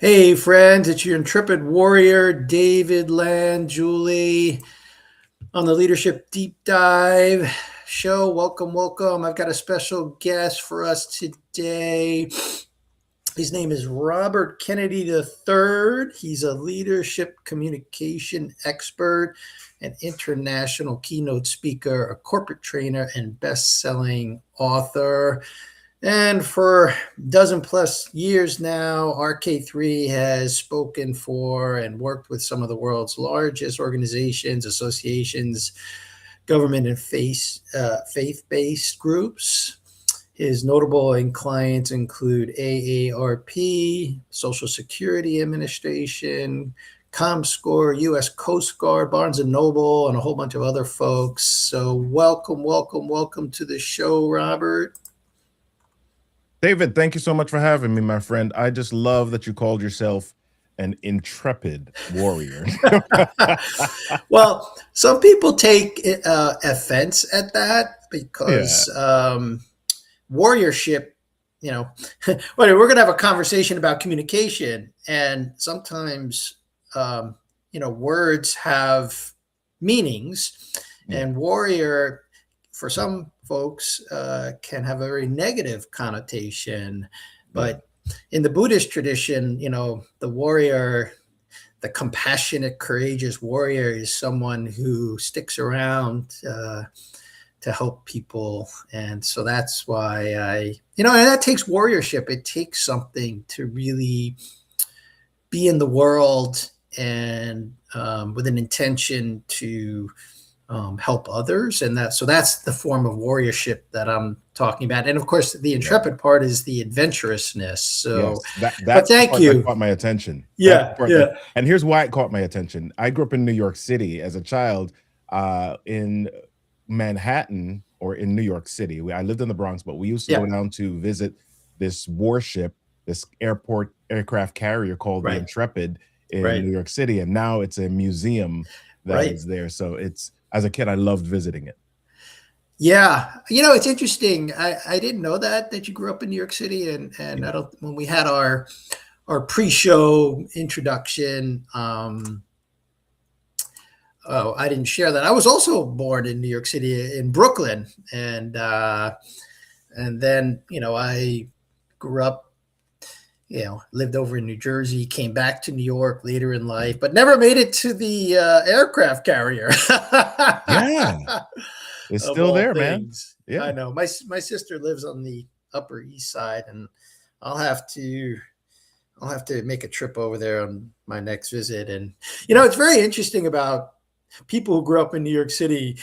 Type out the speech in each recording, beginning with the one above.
Hey, friends, it's your intrepid warrior, David Land, Julie, on the Leadership Deep Dive show. Welcome, welcome. I've got a special guest for us today. His name is Robert Kennedy III. He's a leadership communication expert, an international keynote speaker, a corporate trainer, and best selling author. And for a dozen plus years now, RK3 has spoken for and worked with some of the world's largest organizations, associations, government, and faith-based groups. His notable clients include AARP, Social Security Administration, ComScore, U.S. Coast Guard, Barnes & Noble, and a whole bunch of other folks. So welcome, welcome, welcome to the show, Robert. David, thank you so much for having me, my friend. I just love that you called yourself an intrepid warrior. Well, some people take offense at that Yeah. because warriorship, you know, we're going to have a conversation about communication. And sometimes, words have meanings. Yeah. And warrior, for some folks, can have a very negative connotation. Yeah. But in the Buddhist tradition, the warrior, the compassionate, courageous warrior is someone who sticks around to help people. And so that's why and that takes warriorship. It takes something to really be in the world and with an intention to help others. And that's the form of warriorship that I'm talking about. And of course, the intrepid part is the adventurousness. So, Yes, but that's the thank part that you. caught my attention. That's the Yeah, part yeah, and here's why it caught my attention. I grew up in New York City as a child, in Manhattan or in New York City. I lived in the Bronx, but we used to yeah. go down to visit this warship, this aircraft carrier called the Right, Intrepid in right, New York City, and now it's a museum that right. is there. So it's as a kid, I loved visiting it. Yeah, it's interesting. I didn't know that you grew up in New York City, and I Yeah. don't. When we had our pre-show introduction, I didn't share that. I was also born in New York City, in Brooklyn, and then I grew up, lived over in New Jersey, came back to New York later in life, but never made it to the aircraft carrier. Yeah, it's Of still all there, man. things. Yeah. I know. My sister lives on the Upper East Side, and I'll have to I'll have to make a trip over there on my next visit. And it's very interesting about people who grew up in New York City.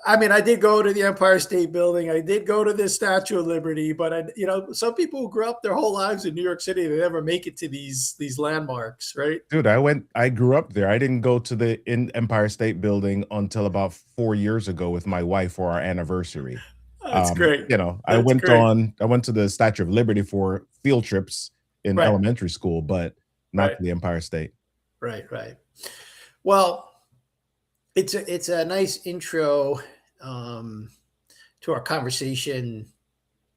I did go to the Empire State Building. I did go to the Statue of Liberty, but some people who grew up their whole lives in New York City, they never make it to these landmarks, right? Dude, I grew up there. I didn't go to the Empire State Building until about 4 years ago with my wife for our anniversary. That's great. I That's great. I went to the Statue of Liberty for field trips in Right, elementary school, but not right, to the Empire State. right, right. Well, it's a nice intro um, to our conversation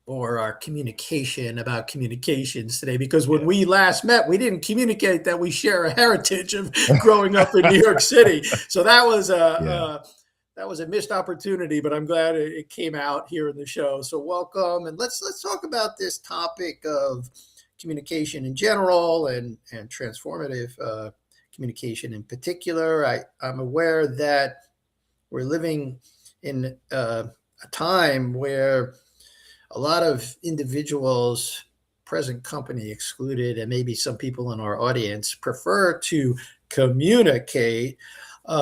or our communication about communications today, because when Yeah. we last met, we didn't communicate that we share a heritage of growing up in New York City. So Yeah. that was a missed opportunity, but I'm glad it came out here in the show. So welcome, and let's talk about this topic of communication in general and transformative communication in particular. I'm aware that we're living in a time where a lot of individuals, present company excluded, and maybe some people in our audience, prefer to communicate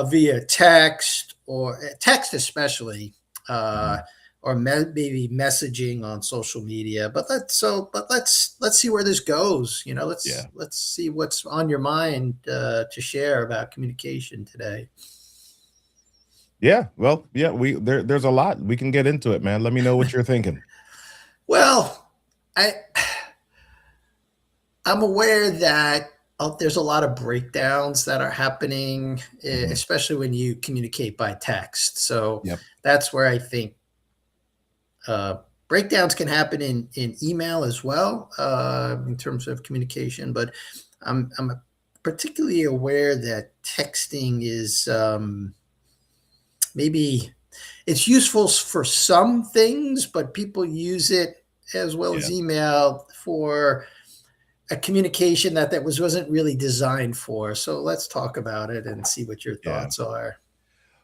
via text, or text especially, Mhm. or maybe messaging on social media. But let's see where this goes. Yeah. Let's see what's on your mind to share about communication today. Yeah, well, yeah, there's a lot. We can get into it, man. Let me know what you're thinking. Well, I I'm aware that there's a lot of breakdowns that are happening, Mhm. especially when you communicate by text. So Yep. that's where I think uh, breakdowns can happen in email as well, in terms of communication. But I'm particularly aware that texting is, maybe it's useful for some things, but people use it as well Yeah, as email for a communication that wasn't really designed for. So let's talk about it and see what your yeah. thoughts are.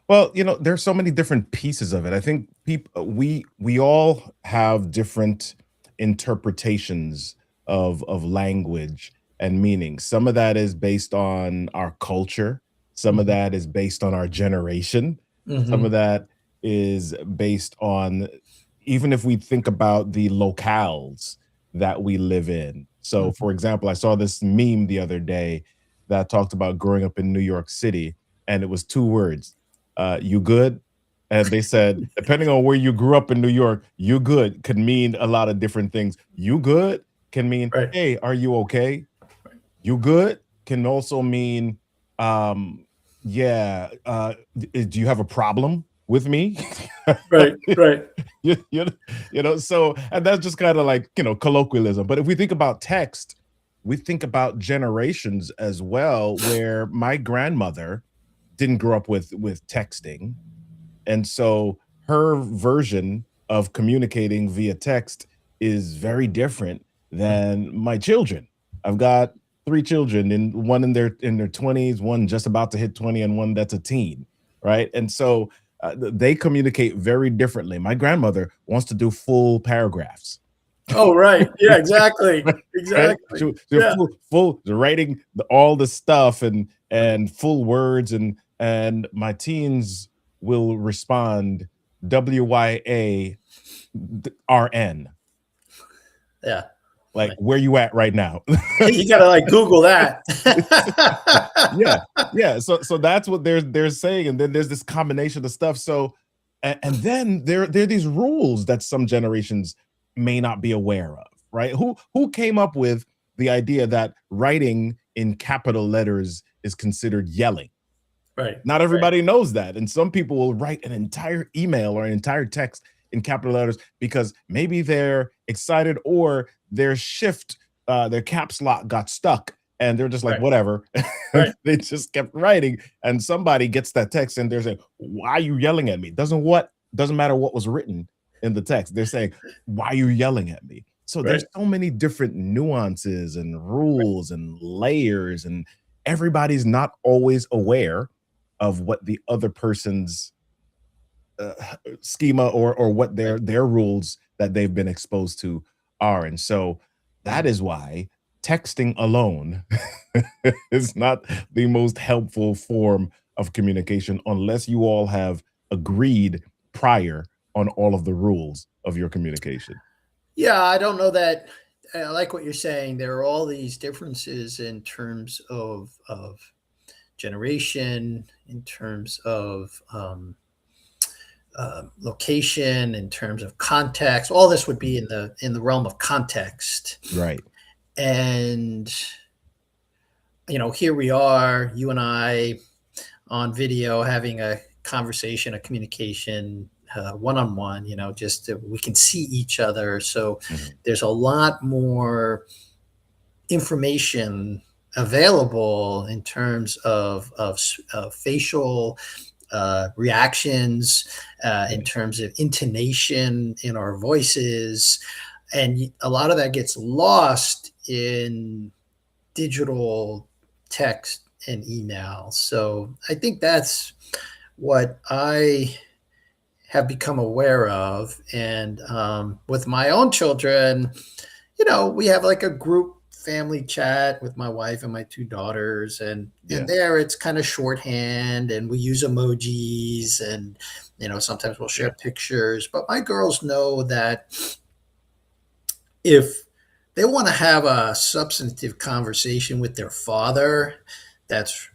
Well, there's so many different pieces of it. I think people we all have different interpretations of language and meaning. Some of that is based on our culture, some of Mhm. that is based on our generation, some of Mhm. that is based on even if we think about the locales that we live in. So, Mhm. for example, I saw this meme the other day that talked about growing up in New York City, and it was two words, you good? And they said, depending on where you grew up in New York, you good could mean a lot of different things. You good can mean, Right. hey, are you okay? You good can also mean, um, yeah, do you have a problem with me? Right. Right. you, you, so, and that's just kind of like, colloquialism. But if we think about text, we think about generations as well, where my grandmother didn't grow up with texting, and so her version of communicating via text is very different than my children. I've got three children, and one in their 20s, one just about to hit 20, and one that's a teen, right? And so they communicate very differently. My grandmother wants to do full paragraphs. Oh, right. Yeah, exactly. Right? Exactly. She Yeah. full writing all the stuff and full words, and my teens will respond WYARN, Yeah. like where you at right now. You got to like Google that. Yeah, yeah. So that's what they're saying, and then there's this combination of stuff. So, and then there are these rules that some generations may not be aware of, right? Who came up with the idea that writing in capital letters is considered yelling? Right. Not Right. everybody knows that, and some people will write an entire email or an entire text in capital letters because maybe they're excited or their caps lock got stuck, and they're just like, Right. whatever. And Right. they just kept writing, and somebody gets that text, and they're saying, "Why are you yelling at me?" Doesn't matter what was written in the text. They're saying, "Why are you yelling at me?" So there's Right. so many different nuances and rules and layers, and everybody's not always aware of what the other person's uh, schema or what Right. their rules that they've been exposed to are. And so that is why texting alone is not the most helpful form of communication unless you all have agreed prior on all of the rules of your communication. Yeah, I don't know that. I like what you're saying. There are all these differences in terms of generation, in terms of, location, in terms of context. All this would be in the realm of context. Right. And here we are, you and I, on video, having a conversation, a communication, one on one. Just we can see each other. So Mhm. there's a lot more information available in terms of facial reactions, in Yeah. terms of intonation in our voices. And a lot of that gets lost in digital text and email. So I think that's what I have become aware of. And with my own children, we have like a group family chat with my wife and my two daughters, and Yeah. there it's kind of shorthand, and we use emojis, and sometimes we'll share Yeah. pictures. But my girls know that if they want to have a substantive conversation with their father, that's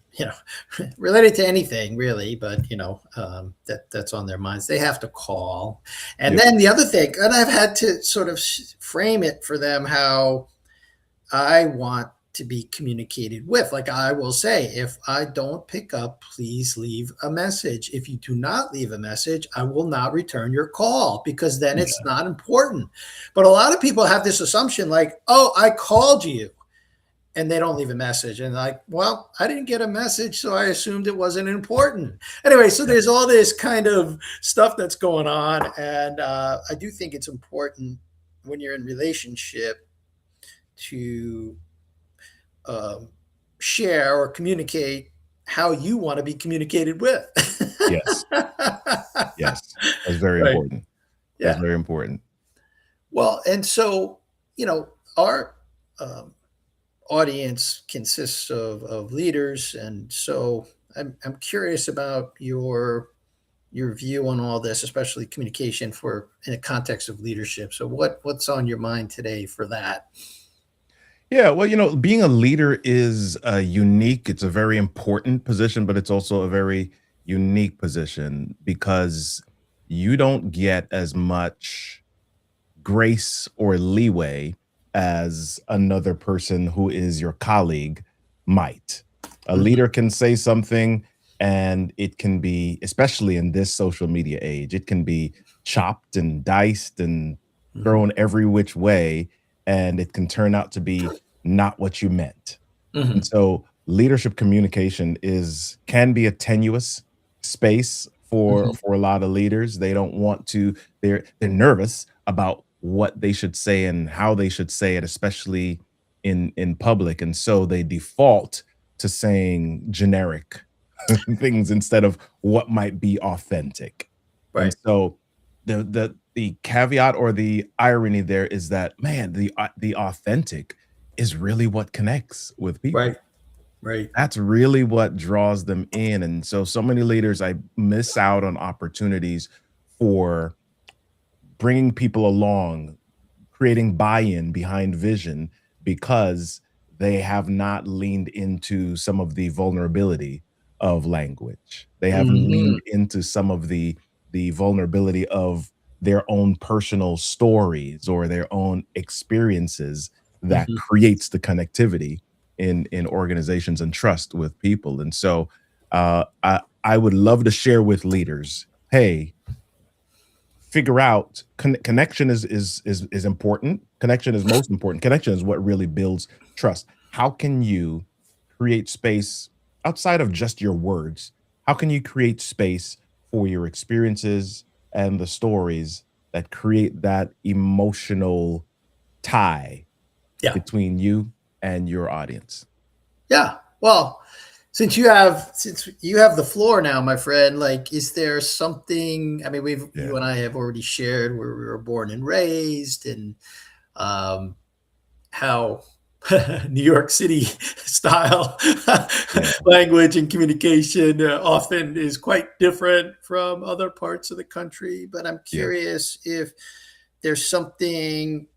related to anything really, but that's on their minds, they have to call. And Yep. then the other thing, and I've had to sort of frame it for them how I want to be communicated with. Like I will say, if I don't pick up, please leave a message. If you do not leave a message, I will not return your call because then it's Yeah. not important. But a lot of people have this assumption like, oh, I called you and they don't leave a message. And like, well, I didn't get a message, so I assumed it wasn't important. Anyway, so Yeah. there's all this kind of stuff that's going on. And I do think it's important when you're in relationship to um, share or communicate how you want to be communicated with. Yes. Yes. That's very Right. important. That's Yeah. very important. Well, and so, our um, audience consists of leaders. And so I'm curious about your view on all this, especially communication for in a context of leadership. So what's on your mind today for that? Yeah, well, being a leader is unique. It's a very important position, but it's also a very unique position because you don't get as much grace or leeway as another person who is your colleague might. A Mhm, leader can say something and it can be, especially in this social media age, it can be chopped and diced and mhm, thrown every which way, and it can turn out to be not what you meant. And mhm, so leadership communication is can be a tenuous space for mhm. a lot of leaders. They don't want to they're nervous about what they should say and how they should say it, especially in public. And so they default to saying generic things instead of what might be authentic. And Right, so the caveat or the irony there is that man, the authentic is really what connects with right, people. right. That's really what draws them in. And so many leaders, I miss out on opportunities for bringing people along, creating buy-in behind vision because they have not leaned into some of the vulnerability of language. They haven't Mhm, leaned into some of the vulnerability of their own personal stories or their own experiences that mhm. creates the connectivity in organizations and trust with people. And so I would love to share with leaders, hey, figure out connection is important. Connection is most important. Connection is what really builds trust. How can you create space outside of just your words? How can you create space for your experiences and the stories that create that emotional tie Yeah. between you and your audience? Yeah. Well, since you have the floor now, my friend, like, is there something? I mean, you Yeah, and I have already shared where we were born and raised, and um, how New York City style yeah, language and communication often is quite different from other parts of the country. But I'm yeah. curious if there's something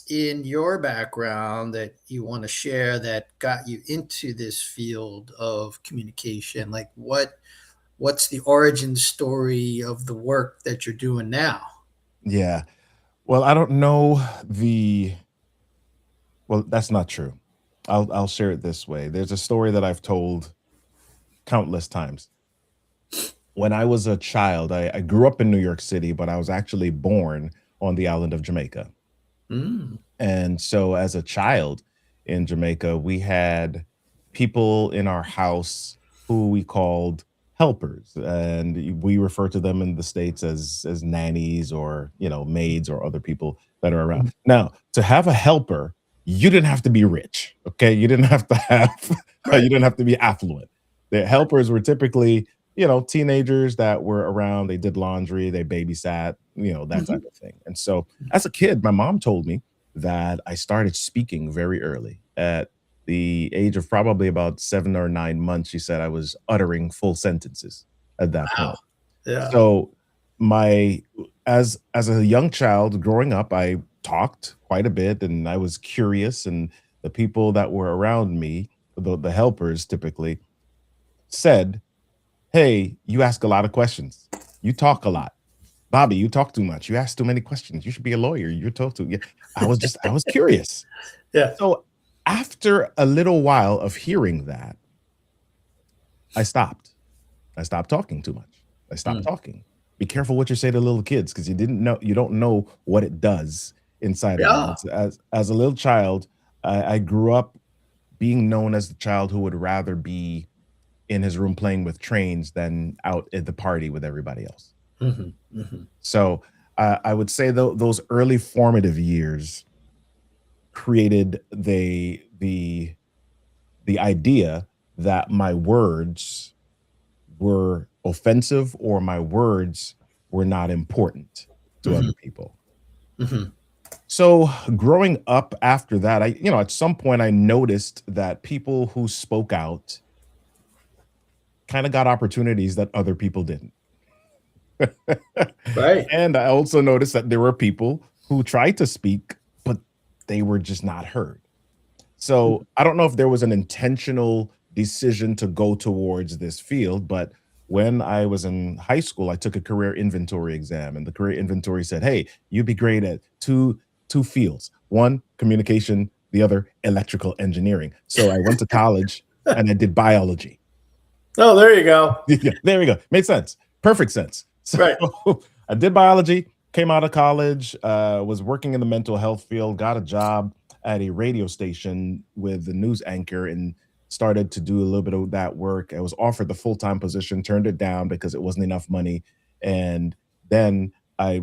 in your background that you want to share that got you into this field of communication. Like what's the origin story of the work that you're doing now? Yeah. Well, I don't know the well, that's not true. I'll share it this way. There's a story that I've told countless times. When I was a child, I grew up in New York City, but I was actually born on the island of Jamaica. Mm, And so as a child in Jamaica, we had people in our house who we called helpers, and we refer to them in the States as nannies or, maids or other people that are around. mm, Now, to have a helper, you didn't have to be rich, okay? You didn't have to have right. you didn't have to be affluent. The helpers were typically, teenagers that were around, they did laundry, they babysat, that type Mhm. of thing. And so as a kid, my mom told me that I started speaking very early. At the age of probably about 7 or 9 months, she said I was uttering full sentences at that Wow. point. Yeah. So, my as a young child growing up, I talked quite a bit and I was curious, and the people that were around me, the helpers typically said, "Hey, you ask a lot of questions. You talk a lot. Bobby, you talk too much. You ask too many questions. You should be a lawyer. You talk too." Yeah. I was curious. Yeah. So after a little while of hearing that, I stopped. I stopped talking too much. I stopped Mm. talking. Be careful what you say to little kids because you don't know what it does inside of them. Yeah. As a little child, I grew up being known as the child who would rather be in his room playing with trains than out at the party with everybody else. Mhm, mhm, So I would say those early formative years created the idea that my words were offensive or my words were not important to mhm, other people. mhm. So growing up after that, at some point I noticed that people who spoke out kind of got opportunities that other people didn't. Right. And I also noticed that there were people who tried to speak, but they were just not heard. Mhm, So I don't know if there was an intentional decision to go towards this field, but when I was in high school, I took a career inventory exam, and the career inventory said, "Hey, you'd be great at two fields: one, communication; the other, electrical engineering." So I went to college and I did biology. Oh, there you go. Yeah, there we go. Made sense. Perfect sense. So Right. I did biology, came out of college, was working in the mental health field, got a job at a radio station with the news anchor and started to do a little bit of that work. I was offered the full-time position, turned it down because it wasn't enough money. And then I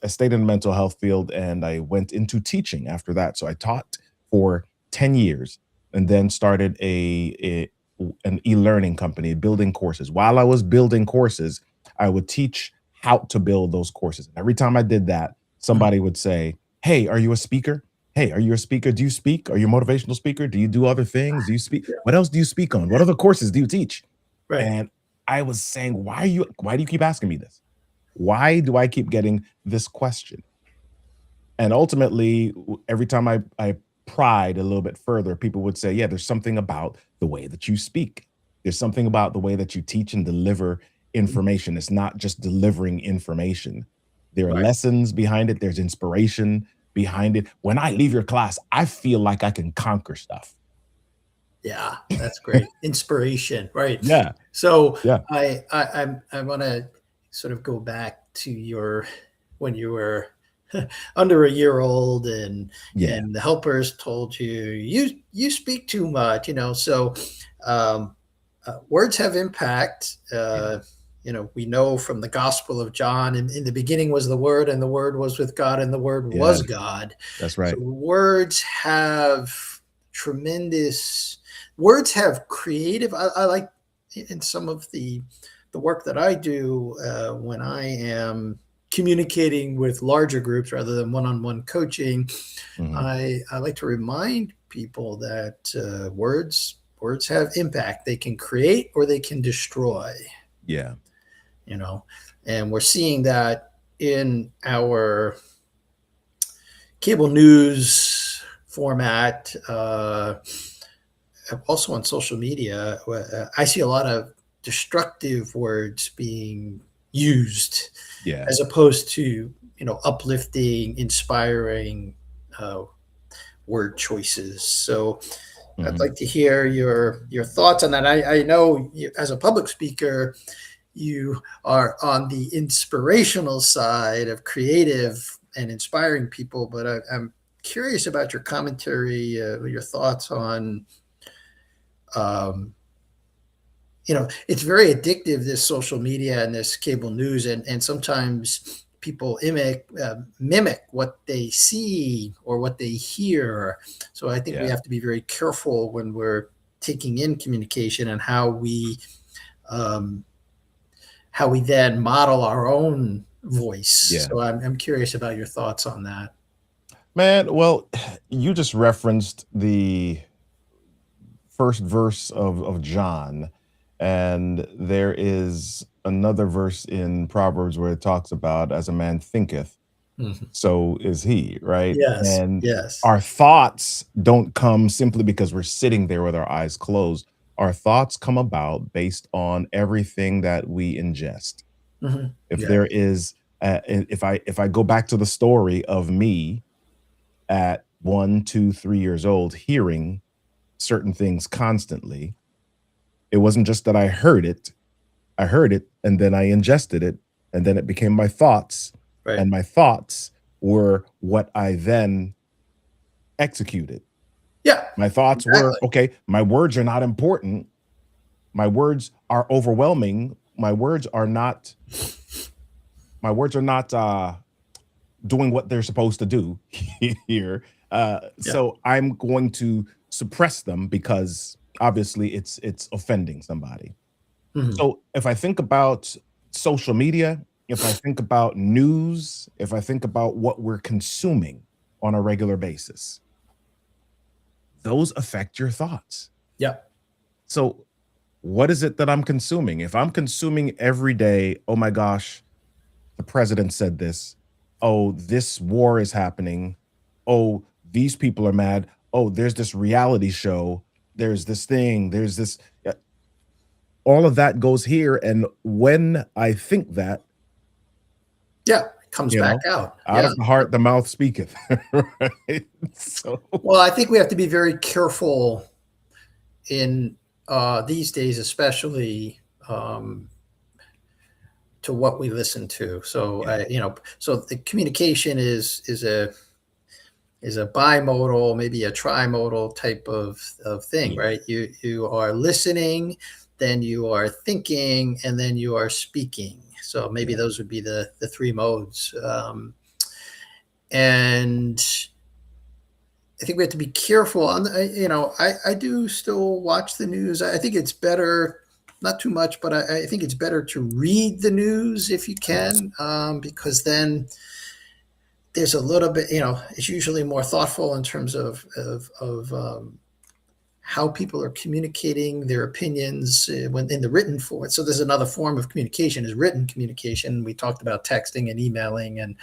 stayed in the mental health field and I went into teaching after that. So I taught for 10 years and then started an e-learning company building courses. While I was building courses, I would teach how to build those courses. And every time I did that, Mhm. somebody would say, "Hey, are you a speaker? Hey, are you a speaker? Do you speak? Are you a motivational speaker? Do you do other things? Do you speak? Yeah. What else do you speak on? What other courses do you teach?" Right. And I was saying, why do you keep asking me this? Why do I keep getting this question? And ultimately, every time I pried a little bit further, people would say, "Yeah, there's something about the way that you speak. There's something about the way that you teach and deliver information. It's not just delivering information. There are Right. lessons behind it. There's inspiration behind it. When I leave your class, I feel like I can conquer stuff." Yeah, that's great. Inspiration, right. Yeah, So yeah, I wanna sort of go back to your when you were under a year old yeah, and the helpers told you, "You speak too much," so, um, words have impact, yeah, we know from the Gospel of John, in the beginning was the Word, and the Word was with God, and the Word yeah. was God. That's So right. tremendous words have creative. I like in some of the work that I do when I am communicating with larger groups rather than one-on-one coaching. Mhm. I like to remind people that words have impact. They can create or they can destroy. Yeah, You know, and we're seeing that in our cable news format, also on social media. I see a lot of destructive words being used yeah. as opposed to uplifting, inspiring uh, word choices. So I'd Mhm. like to hear your thoughts on that. I know as a public speaker, you are on the inspirational side of creative and inspiring people, but I'm curious about your commentary, your thoughts on, um, it's very addictive, this social media and this cable news, and sometimes people mimic what they see or what they hear. So I think we Yeah, have to be very careful when we're taking in communication and um, how we then model our own voice. yeah. So I'm curious about your thoughts on that. Man, well, you just referenced the first verse of John, and there is another verse in Proverbs where it talks about as a man thinketh, Mhm. so is he, right? Yes, And yes. our thoughts don't come simply because we're sitting there with our eyes closed. Our thoughts come about based on everything that we ingest. Mhm. If Yes. there is, if I go back to the story of me at 1, 2, 3 years old, hearing certain things constantly. It wasn't just that I heard it and then I ingested it and then it became my thoughts, Right. and my thoughts were what I then executed. Yeah. My thoughts were, Exactly. okay, my words are not important. My words are overwhelming. My words are not doing what they're supposed to do here. Yeah. So I'm going to suppress them because obviously it's offending somebody. Mhm. So if I think about social media, if I think about news, if I think about what we're consuming on a regular basis, those affect your thoughts. Yeah. So what is it that I'm consuming? If I'm consuming every day, oh my gosh, the president said this. Oh, this war is happening. Oh, these people are mad. Oh, there's this reality show. There's this thing. There's this. All of that goes here. And when I think that, Yeah. It comes you back know, out. out Yeah. of the heart, the mouth speaketh. Right? So, Well, I think we have to be very careful in these days, especially um, to what we listen to. So, yeah, so the communication is a bimodal, maybe a trimodal type of thing, yeah, right? You are listening, then you are thinking, and then you are speaking. So maybe yeah, those would be the three modes. And I think we have to be careful. I do still watch the news. I think it's better, not too much, but I think it's better to read the news if you yeah, can, because then there's a little bit, it's usually more thoughtful in terms of how people are communicating their opinions when in the written form. So there's another form of communication is written communication. We talked about texting and emailing, and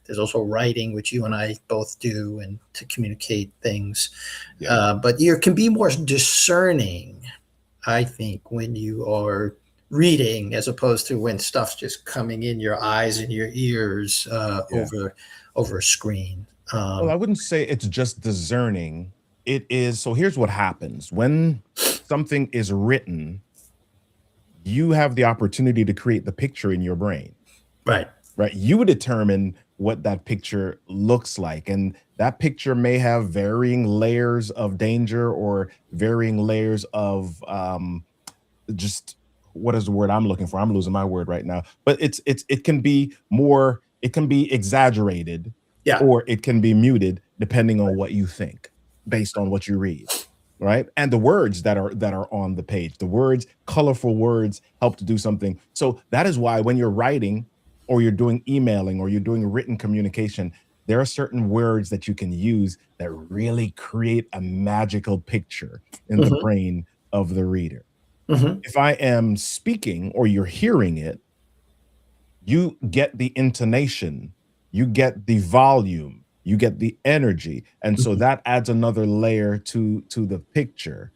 there's also writing, which you and I both do, and to communicate things. yeah. But you can be more discerning, I think, when you are reading as opposed to when stuff's just coming in your eyes and your ears Yeah. over a screen. Well, I wouldn't say it's just discerning. It is, so here's what happens when something is written, you have the opportunity to create the picture in your brain, Right. right? You would determine what that picture looks like. And that picture may have varying layers of danger or varying layers of just, what is the word I'm looking for? I'm losing my word right now. But it can be more, it can be exaggerated Yeah. or it can be muted depending on what you think based on what you read. Right. And the words that are on the page, the words, colorful words help to do something. So that is why when you're writing or you're doing emailing or you're doing written communication, there are certain words that you can use that really create a magical picture in the Hmm. brain of the reader. Hmm. If I am speaking or you're hearing it, you get the intonation, you get the volume, you get the energy, and so Hmm. that adds another layer to the picture.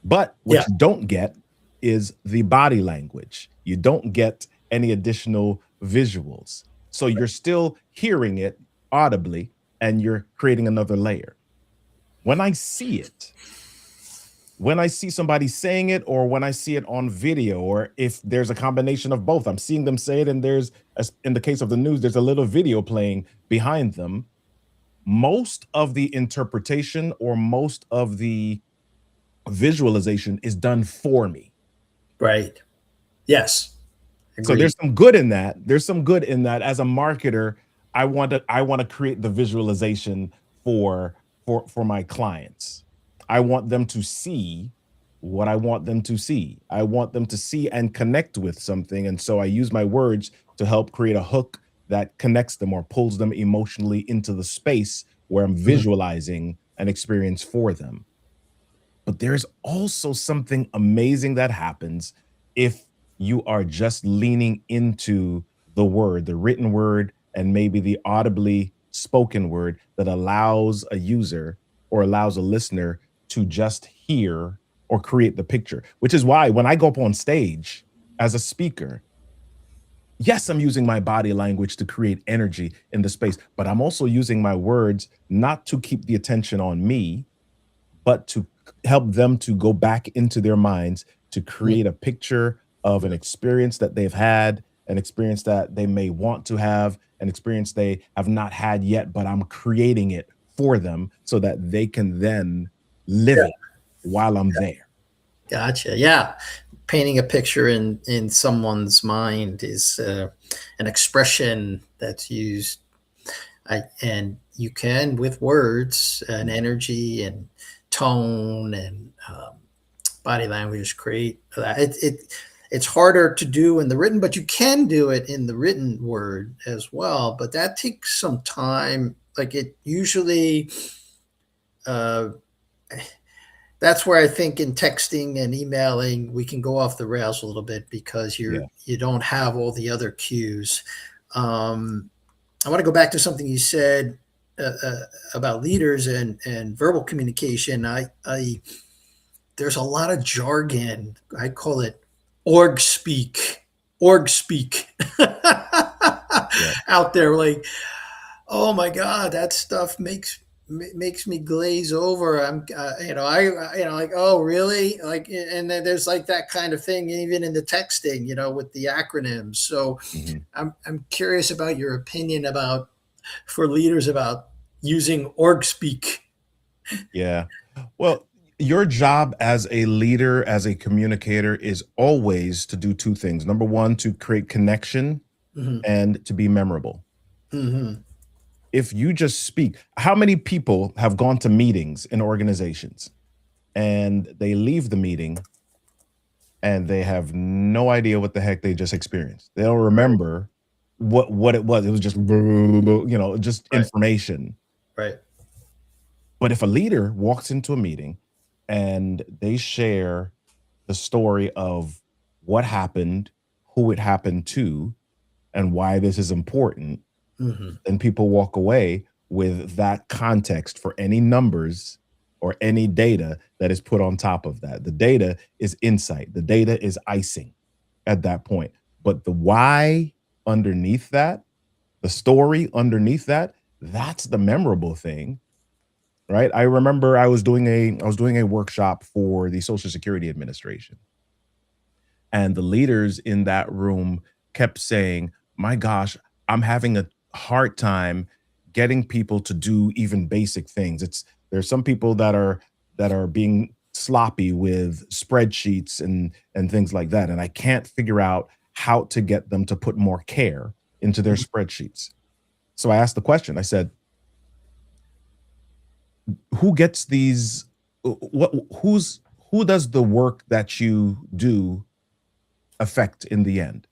But Yeah. what you don't get is the body language. You don't get any additional visuals. So you're still hearing it audibly and you're creating another layer. When I see it, when I see somebody saying it or when I see it on video, or if there's a combination of both, I'm seeing them say it and there's, as in the case of the news, there's a little video playing behind them. Most of the interpretation or most of the visualization is done for me. Right. Yes. So Agreed. there's some good in that. There's some good in that. As a marketer, I want to create the visualization for for my clients. I want them to see what I want them to see. I want them to see and connect with something, and so I use my words to help create a hook that connects them or pulls them emotionally into the space where I'm Mhm. visualizing an experience for them. But there's also something amazing that happens if you are just leaning into the word, the written word, and maybe the audibly spoken word that allows a user or allows a listener to just hear or create the picture. Which is why when I go up on stage as a speaker, yes, I'm using my body language to create energy in the space, but I'm also using my words not to keep the attention on me, but to help them to go back into their minds to Mhm. create a picture of an experience that they've had, an experience that they may want to have, an experience they have not had yet, but I'm creating it for them so that they can then live Yeah, it while I'm there. gotcha. Yeah, painting a picture in someone's mind is an expression that's used. And you can with words and Mhm. energy and tone and body language create that. It's harder to do in the written, but you can do it in the written word as well. But that takes some time. Like it usually, uh, that's where I think in texting and emailing we can go off the rails a little bit because Yeah. you don't have all the other cues. Um, I want to go back to something you said about leaders and verbal communication. There's a lot of jargon. I call it org speak Yeah. out there. Like, oh my god, that stuff makes me glaze over. Like, oh really? Like, and then there's like that kind of thing even in the texting, with the acronyms. So Mhm. I'm curious about your opinion about for leaders about using org speak. Yeah. Well, your job as a leader, as a communicator, is always to do two things. Number one, to create connection Hmm. and to be memorable. Hmm. If you just speak, how many people have gone to meetings in organizations and they leave the meeting and they have no idea what the heck they just experienced? They don't Right, remember what it was. It was just just right, information. right. But if a leader walks into a meeting and they share the story of what happened, who it happened to, and why this is important, Hmm. then people walk away with that context for any numbers or any data that is put on top of that. The data is insight, the data is icing at that point. But the why underneath that, the story underneath that, that's the memorable thing, right? I remember I was doing a workshop for the Social Security Administration, and the leaders in that room kept saying, "My gosh, I'm having a hard time getting people to do even basic things." There's some people that are being sloppy with spreadsheets and things like that, and I can't figure out how to get them to put more care into their spreadsheets. So I asked the question. I said, who gets these what who does the work that you do affect in the end?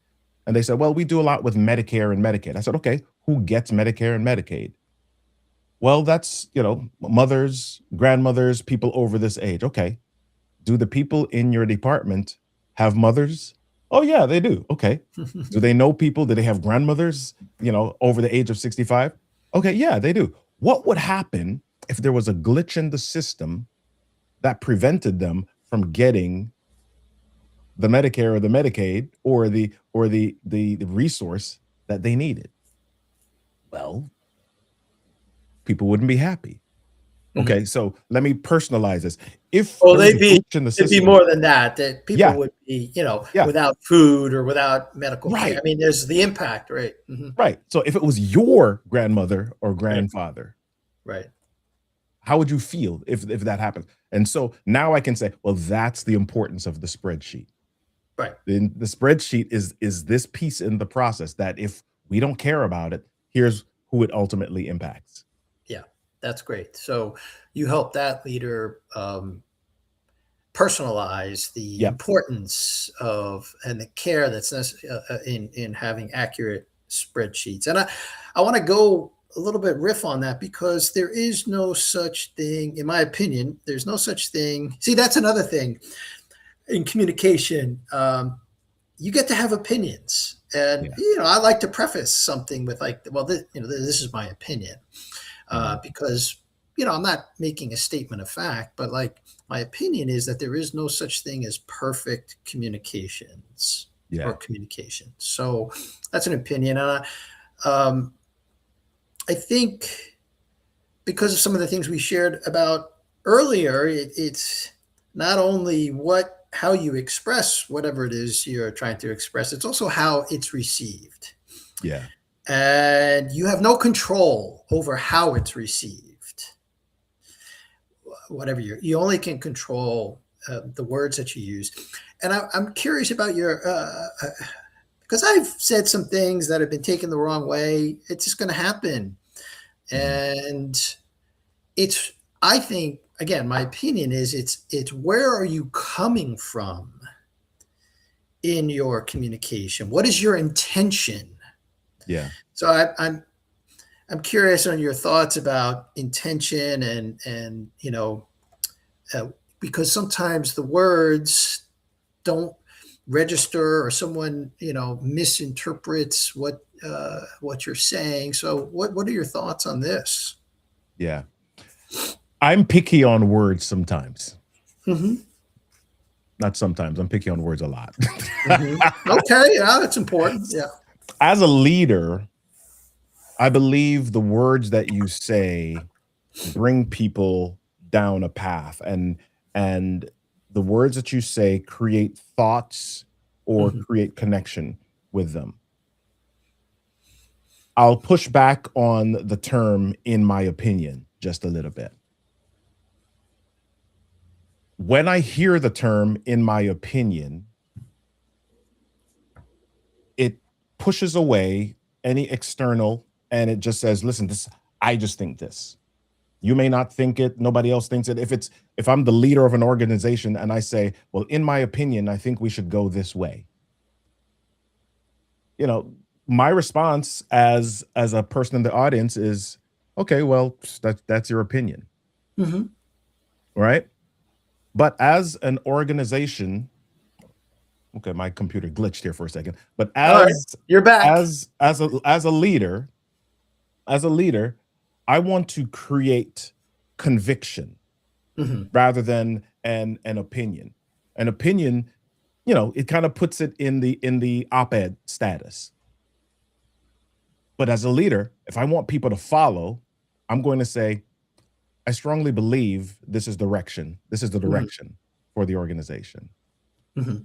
And they said, well, we do a lot with Medicare and Medicaid. I said, okay, who gets Medicare and Medicaid? Well, that's, mothers, grandmothers, people over this age. Okay. Do the people in your department have mothers? Oh, yeah, they do. Okay. Do they know people? Do they have grandmothers, over the age of 65? Okay, yeah, they do. What would happen if there was a glitch in the system that prevented them from getting the Medicare or the Medicaid or the resource that they needed? Well, people wouldn't be happy. Hmm. Okay, so let me personalize this. If Well, there was a glitch in the it'd be system, more than that. That people yeah, would be, yeah, without food or without medical care. I right, mean, there's the impact, right? Hmm. right. So if it was your grandmother or Right, grandfather, right, how would you feel if that happened? And so now I can say, well, that's the importance of the spreadsheet. right. Then the spreadsheet is this piece in the process that if we don't care about it, here's who it ultimately impacts. Yeah, that's great. So you help that leader personalize the Yep. importance of and the care that's in having accurate spreadsheets. And I want to go a little bit riff on that because there is no such thing, in my opinion. There's no such thing. See, that's another thing in communication. You get to have opinions, and Yeah. I like to preface something with like, well, this is my opinion Mhm. because I'm not making a statement of fact, but like my opinion is that there is no such thing as perfect communications. or Yeah. communication. So that's an opinion. And um, I think because of some of the things we shared about earlier, it's not only how you express whatever it is you're trying to express, it's also how it's received. Yeah. And you have no control over how it's received. Whatever you only can control the words that you use. And I'm curious about your because I've said some things that have been taken the wrong way. It's just going to happen, Mhm. and it's. I think again, my opinion is it's where are you coming from in your communication? What is your intention? Yeah. So I'm curious on your thoughts about intention and uh, because sometimes the words don't register or someone misinterprets what you're saying. So what are your thoughts on this? Yeah. I'm picky on words sometimes. Mm-hmm. Not sometimes. I'm picky on words a lot. Mm-hmm. Okay, yeah, that's important. Yeah. As a leader, I believe the words that you say bring people down a path, and the words that you say create thoughts or Mm-hmm. create connection with them. I'll push back on the term in my opinion just a little bit. When I hear the term in my opinion, it pushes away any external and it just says, listen, this I just think this. You may not think it, nobody else thinks it. If I'm the leader of an organization and I say, well, in my opinion, I think we should go this way. You know, my response as a person in the audience is, okay, well, that's your opinion, Mm-hmm. right? But as an organization, okay, my computer glitched here for a second. But All right, you're back. as a leader, I want to create conviction Mm-hmm. rather than an opinion. An opinion, it kind of puts it in the op-ed status. But as a leader, if I want people to follow, I'm going to say, I strongly believe this is direction. This is the Mm-hmm. direction for the organization. Mm-hmm.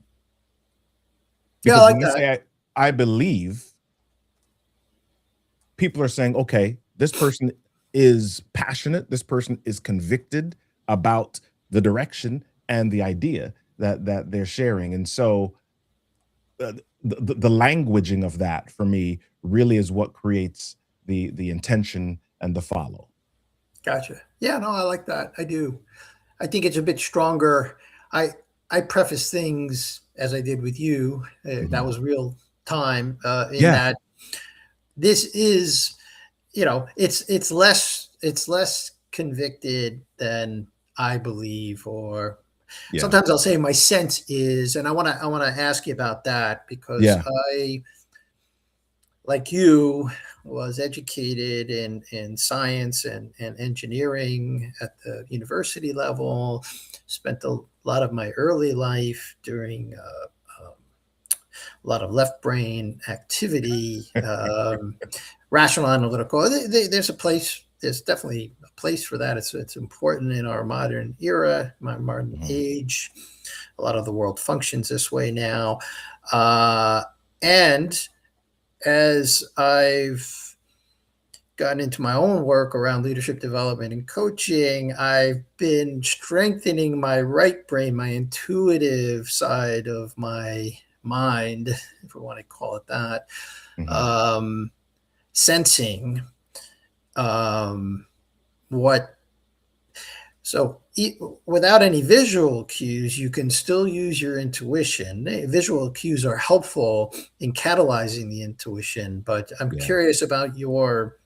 Yeah, I Because like when I that. say I believe, people are saying, okay, this person is passionate, this person is convicted about the direction and the idea that they're sharing. And so the languaging of that for me really is what creates the intention and the follow. Gotcha. Yeah, no, I like that. I do. I think it's a bit stronger. I preface things as I did with you. That Mhm. was real time in Yeah, that this is it's less convicted than I believe, or yeah, sometimes I'll say my sense is, and I want to ask you about that because yeah. I, like you, was educated in science and engineering at the university level. Spent a lot of my early life doing a lot of left brain activity, rational analytical. There's a place. There's definitely a place for that. It's important in our modern era, my modern Mhm. age. A lot of the world functions this way now, and as I've gotten into my own work around leadership development and coaching, I've been strengthening my right brain, my intuitive side of my mind, if we want to call it that, Mhm. um, sensing um, what. So, without any visual cues, you can still use your intuition. Visual cues are helpful in catalyzing the intuition, but I'm Yeah. curious about your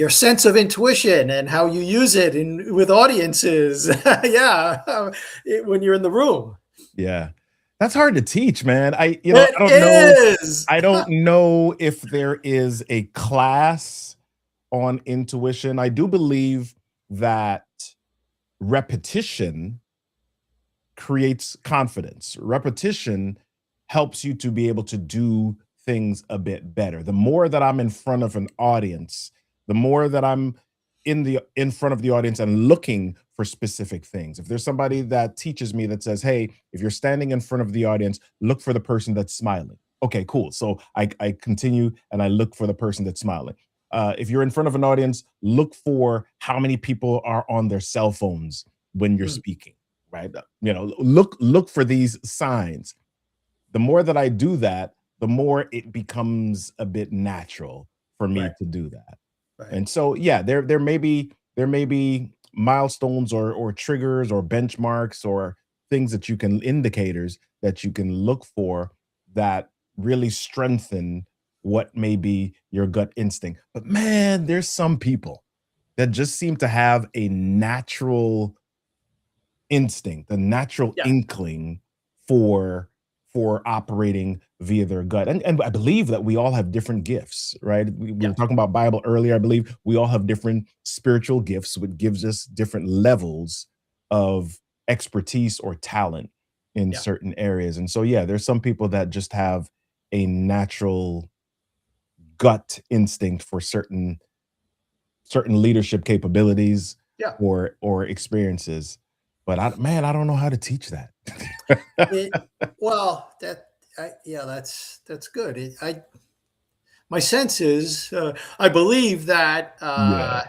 sense of intuition and how you use it in with audiences. Yeah, when you're in the room. Yeah. That's hard to teach, man. It is. I don't know if there is a class on intuition. I do believe that repetition creates confidence. Repetition helps you to be able to do things a bit better. The more that I'm in front of an audience, the more that I'm in front of the audience and looking for specific things. If there's somebody that teaches me that says, "Hey, if you're standing in front of the audience, look for the person that's smiling." Okay, cool. So I continue and I look for the person that's smiling. If you're in front of an audience, look for how many people are on their cell phones when you're Mm, speaking, right? Look for these signs. The more that I do that, the more it becomes a bit natural for me right, to do that. right. And so, yeah, there may be milestones or triggers or benchmarks or things that you can indicators that you can look for that really strengthen what may be your gut instinct. But man, there's some people that just seem to have a natural instinct, the natural Yeah, inkling for operating via their gut. And I believe that we all have different gifts, right? We yeah, were talking about Bible earlier. I believe we all have different spiritual gifts, which gives us different levels of expertise or talent in yeah. certain areas. And so, yeah, there's some people that just have a natural gut instinct for certain leadership capabilities Yeah. or experiences. But I don't know how to teach that. It well, yeah, that's good. My sense is, I believe that Yeah.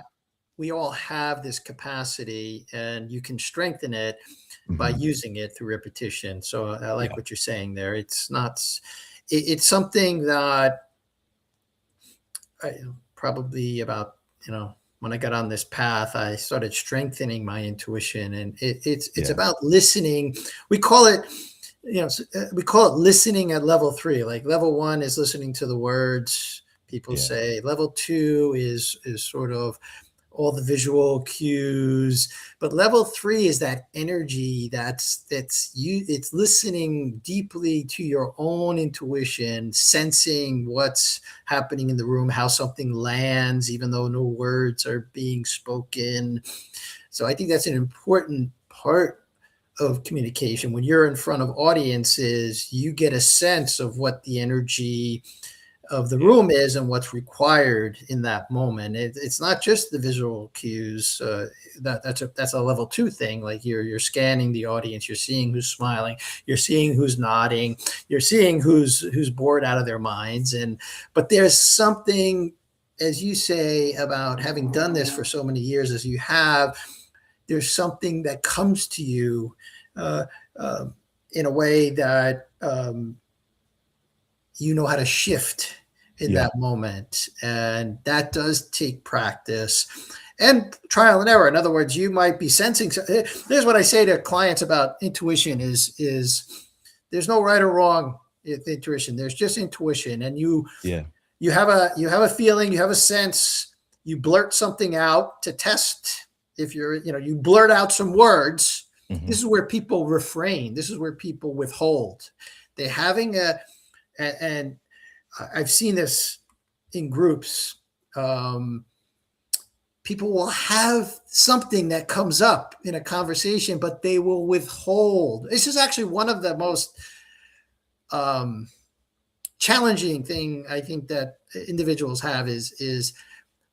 we all have this capacity, and you can strengthen it by Mhm. using it through repetition. So I like Yeah. what you're saying there. It's not. It's something that probably about when I got on this path, I started strengthening my intuition, and it's Yeah. about listening. We call it we call it listening at level three. Like level one is listening to the words people Yeah. say. Level two is sort of all the visual cues, but level three is that energy that's you it's listening deeply to your own intuition, sensing what's happening in the room, how something lands even though no words are being spoken. So I think that's an important part of communication. When you're in front of audiences, you get a sense of what the energy of the Yeah. room is and what's required in that moment. It's not just the visual cues. That's a level two thing. Like you're scanning the audience, you're seeing who's smiling, you're seeing who's nodding, you're seeing who's bored out of their minds. But there's something, as you say, about having done this for so many years as you have. There's something that comes to you uh, uh, in a way that you know how to shift in Yeah. that moment. And that does take practice and trial and error. In other words, you might be sensing. Here's what I say to clients about intuition is there's no right or wrong with intuition. There's just intuition. And Yeah. you have a feeling, you have a sense, you blurt something out to test. If you blurt out some words, this Mhm. is where people refrain. This is where people withhold. They're having and I've seen this in groups. Um, People will have something that comes up in a conversation, but they will withhold. This is actually one of the most um, challenging thing I think that individuals have is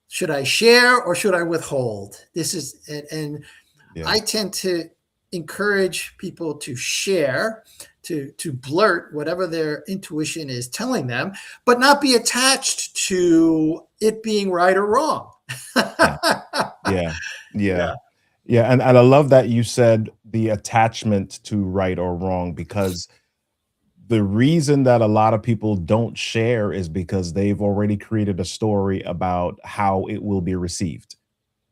should I share or should I withhold? This is and Yeah. I tend to encourage people to share, to blurt whatever their intuition is telling them, but not be attached to it being right or wrong. Yeah. Yeah. Yeah. Yeah, Yeah, and I love that you said the attachment to right or wrong, because the reason that a lot of people don't share is because they've already created a story about how it will be received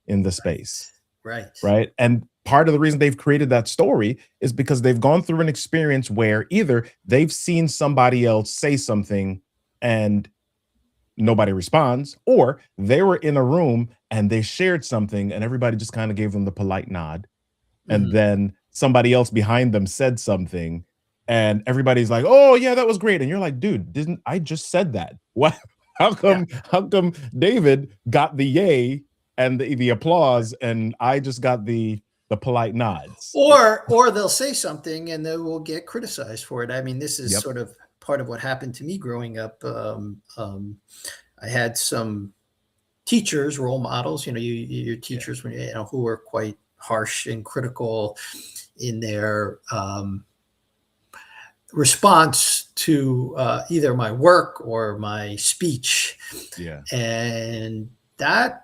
in the space. right. Right? And part of the reason they've created that story is because they've gone through an experience where either they've seen somebody else say something and nobody responds, or they were in a room and they shared something and everybody just kind of gave them the polite nod. And Mhm. then somebody else behind them said something and everybody's like, "Oh yeah, that was great." And you're like, "Dude, didn't I just said that? What Yeah. how come David got the yay and the applause and I just got the polite nods?" Or they'll say something and they will get criticized for it. I mean, this is Yep. sort of part of what happened to me growing up. I had some teachers, role models. Your Yeah. teachers, who were quite harsh and critical in their response to either my work or my speech, Yeah. and that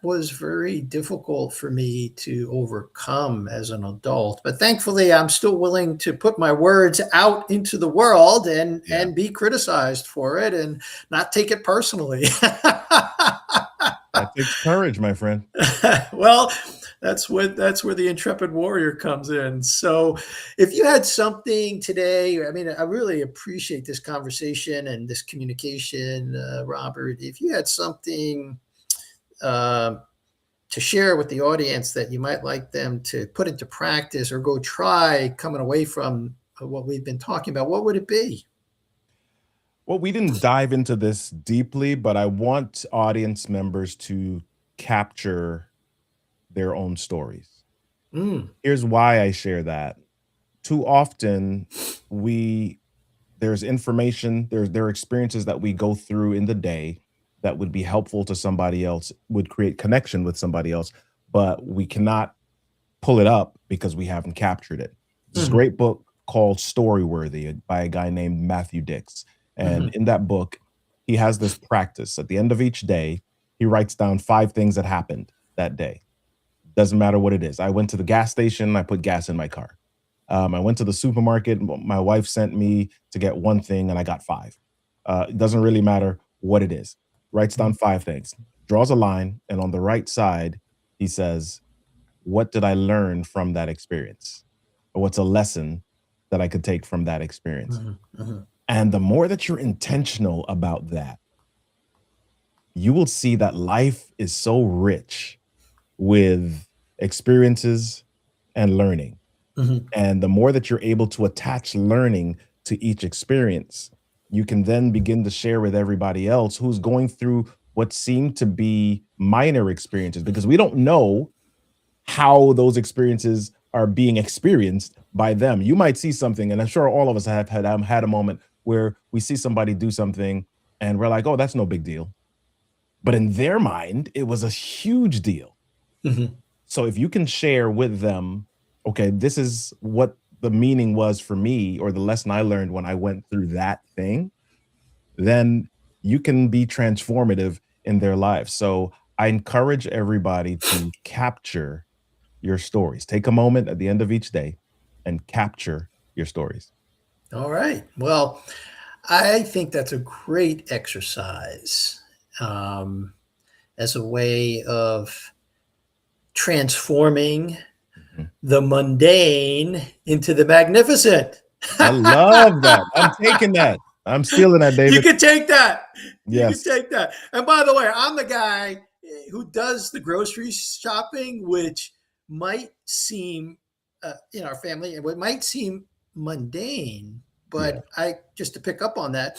was very difficult for me to overcome as an adult. But thankfully, I'm still willing to put my words out into the world and Yeah. be criticized for it and not take it personally. That takes courage, my friend. Well, that's where the intrepid warrior comes in. So, if you had something today, I mean, I really appreciate this conversation and this communication, Robert. If you had something uh, to share with the audience that you might like them to put into practice or go try coming away from what we've been talking about, what would it be? Well, we didn't dive into this deeply, but I want audience members to capture their own stories. Mm, Here's why I share that. Too often, we there's information, there are experiences that we go through in the day that would be helpful to somebody else, would create connection with somebody else, but we cannot pull it up because we haven't captured it. This mhm, great book called Storyworthy by a guy named Matthew Dix. And mhm, in that book, he has this practice. At the end of each day, he writes down 5 things that happened that day. Doesn't matter what it is. I went to the gas station, I put gas in my car. I went to the supermarket. My wife sent me to get one thing, and I got five. It doesn't really matter what it is. Writes down mhm, 5 things, draws a line, and on the right side, he says, "What did I learn from that experience? Or what's a lesson that I could take from that experience?" mhm, mhm, And the more that you're intentional about that, you will see that life is so rich with experiences and learning. mhm, And the more that you're able to attach learning to each experience, you can then begin to share with everybody else who's going through what seem to be minor experiences, because we don't know how those experiences are being experienced by them. You might see something, and I'm sure all of us have had a moment where we see somebody do something and we're like, oh, that's no big deal. But in their mind, it was a huge deal. mhm. So if you can share with them, okay, this is what the meaning was for me, or the lesson I learned when I went through that thing, then you can be transformative in their lives. So I encourage everybody to capture your stories. Take a moment at the end of each day and capture your stories. All right. Well, I think that's a great exercise um, as a way of transforming Mhm. the mundane into the magnificent. I love that. I'm taking that. I'm stealing that, You David. could take that. You could Yes. take that. And by the way, I'm the guy who does the grocery shopping, which might seem in our family, it might seem mundane, Yeah. but I just to pick up on that,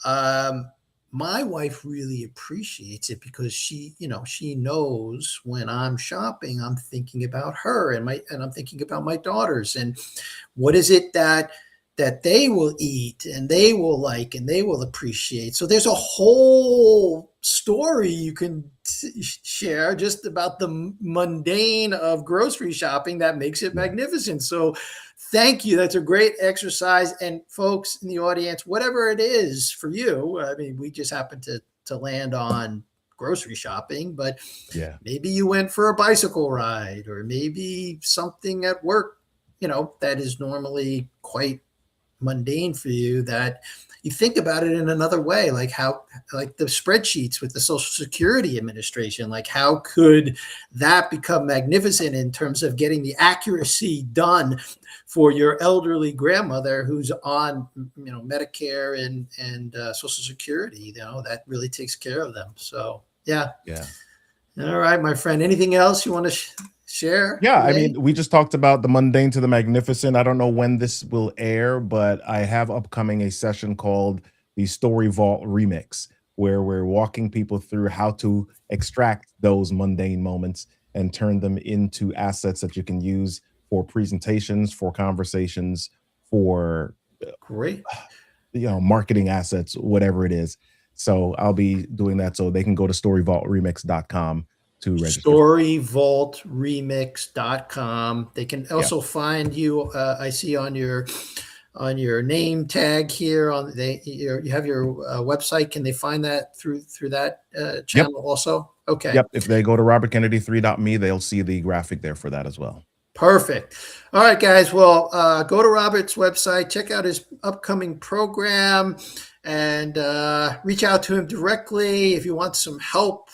um, my wife really appreciates it because she knows when I'm shopping, I'm thinking about her and I'm thinking about my daughters and what is it that they will eat and they will like and they will appreciate. So there's a whole story you can share just about the mundane of grocery shopping that makes it Yeah. magnificent. So thank you. That's a great exercise. And folks in the audience, whatever it is for you, I mean, we just happen to land on grocery shopping, but Yeah. maybe you went for a bicycle ride or maybe something at work, that is normally quite mundane for you, that you think about it in another way, like the spreadsheets with the Social Security Administration, like how could that become magnificent in terms of getting the accuracy done for your elderly grandmother who's on Medicare and Social Security, that really takes care of them. So yeah. Yeah. All right, my friend, anything else you want to share Yeah, I today? mean, we just talked about the mundane to the magnificent. I don't know when this will air, but I have upcoming a session called the Story Vault Remix, where we're walking people through how to extract those mundane moments and turn them into assets that you can use for presentations, for conversations, for Great. marketing assets, whatever it is. So I'll be doing that. So they can go to storyvaultremix.com to register. Storyvaultremix.com. They can Yeah. also find you. I see on your name tag here. You have your website. Can they find that through that Yep. channel also? Okay. Yep. If they go to robertkennedy3.me, they'll see the graphic there for that as well. Perfect. All right, guys. Well, go to Robert's website, check out his upcoming program, and reach out to him directly if you want some help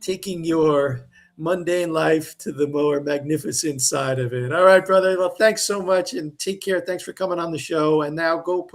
taking your mundane life to the more magnificent side of it. All right, brother. Well, thanks so much and take care. Thanks for coming on the show. And now go put